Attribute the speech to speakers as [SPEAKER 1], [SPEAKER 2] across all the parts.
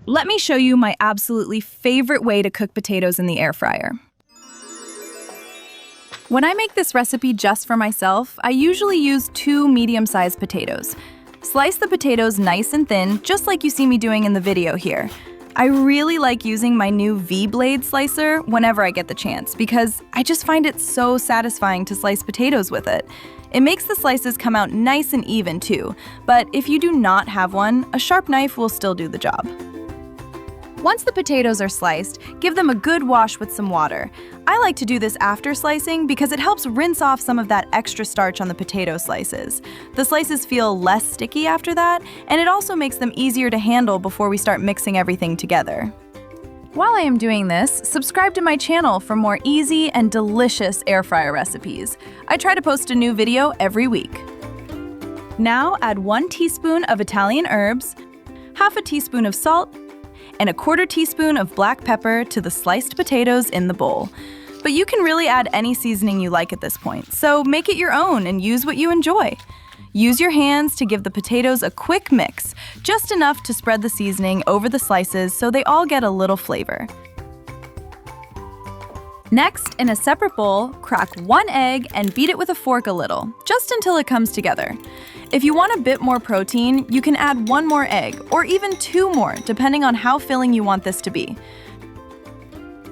[SPEAKER 1] Let me show you my absolutely favorite way to cook potatoes in the air fryer. When I make this recipe just for myself, I usually use 2 medium-sized potatoes. Slice the potatoes nice and thin, just like you see me doing in the video here. I really like using my new V-blade slicer whenever I get the chance because I just find it so satisfying to slice potatoes with it. It makes the slices come out nice and even too, but if you do not have one, a sharp knife will still do the job. Once the potatoes are sliced, give them a good wash with some water. I like to do this after slicing because it helps rinse off some of that extra starch on the potato slices. The slices feel less sticky after that, and it also makes them easier to handle before we start mixing everything together. While I am doing this, subscribe to my channel for more easy and delicious air fryer recipes. I try to post a new video every week. Now add 1 teaspoon of Italian herbs, half a teaspoon of salt, and a 1/4 teaspoon of black pepper to the sliced potatoes in the bowl. But you can really add any seasoning you like at this point, so make it your own and use what you enjoy. Use your hands to give the potatoes a quick mix, just enough to spread the seasoning over the slices so they all get a little flavor. Next, in a separate bowl, crack 1 egg and beat it with a fork a little, just until it comes together. If you want a bit more protein, you can add 1 more egg, or even 2 more, depending on how filling you want this to be.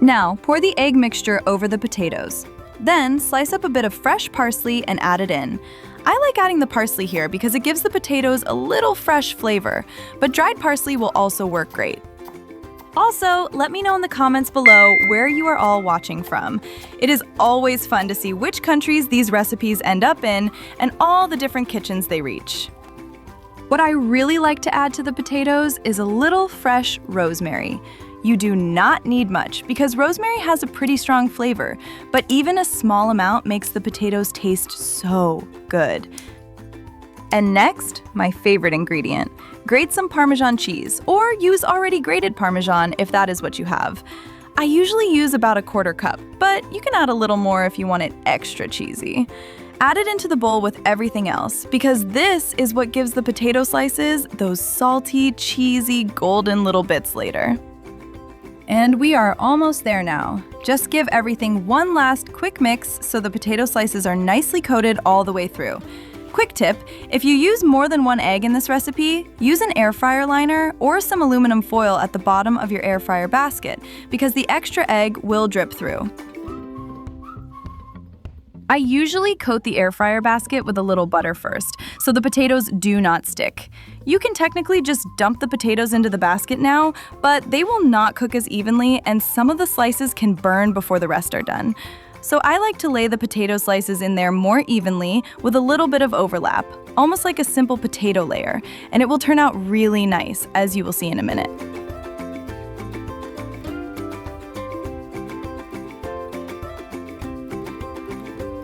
[SPEAKER 1] Now, pour the egg mixture over the potatoes. Then, slice up a bit of fresh parsley and add it in. I like adding the parsley here because it gives the potatoes a little fresh flavor, but dried parsley will also work great. Also, let me know in the comments below where you are all watching from. It is always fun to see which countries these recipes end up in and all the different kitchens they reach. What I really like to add to the potatoes is a little fresh rosemary. You do not need much because rosemary has a pretty strong flavor, but even a small amount makes the potatoes taste so good. And next, my favorite ingredient. Grate some Parmesan cheese, or use already grated Parmesan if that is what you have. I usually use about a 1/4 cup, but you can add a little more if you want it extra cheesy. Add it into the bowl with everything else, because this is what gives the potato slices those salty, cheesy, golden little bits later. And we are almost there now. Just give everything one last quick mix so the potato slices are nicely coated all the way through. Quick tip, if you use more than 1 egg in this recipe, use an air fryer liner or some aluminum foil at the bottom of your air fryer basket because the extra egg will drip through. I usually coat the air fryer basket with a little butter first, so the potatoes do not stick. You can technically just dump the potatoes into the basket now, but they will not cook as evenly and some of the slices can burn before the rest are done. So I like to lay the potato slices in there more evenly with a little bit of overlap, almost like a simple potato layer, and it will turn out really nice, as you will see in a minute.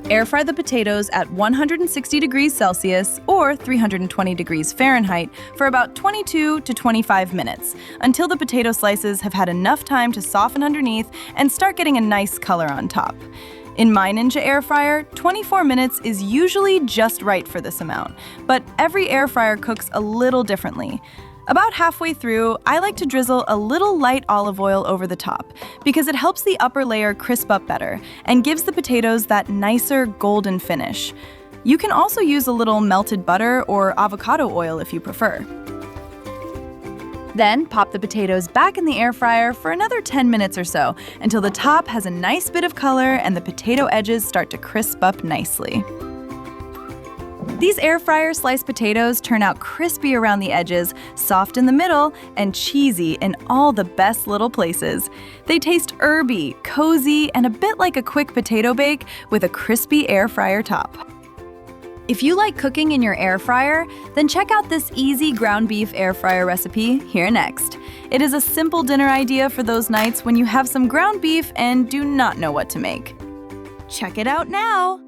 [SPEAKER 1] Air fry the potatoes at 160 degrees Celsius or 320 degrees Fahrenheit for about 22 to 25 minutes until the potato slices have had enough time to soften underneath and start getting a nice color on top. In my Ninja air fryer, 24 minutes is usually just right for this amount, but every air fryer cooks a little differently. About halfway through, I like to drizzle a little light olive oil over the top because it helps the upper layer crisp up better and gives the potatoes that nicer golden finish. You can also use a little melted butter or avocado oil if you prefer. Then pop the potatoes back in the air fryer for another 10 minutes or so until the top has a nice bit of color and the potato edges start to crisp up nicely. These air fryer sliced potatoes turn out crispy around the edges, soft in the middle, and cheesy in all the best little places. They taste herby, cozy, and a bit like a quick potato bake with a crispy air fryer top. If you like cooking in your air fryer, then check out this easy ground beef air fryer recipe here next. It is a simple dinner idea for those nights when you have some ground beef and do not know what to make. Check it out now!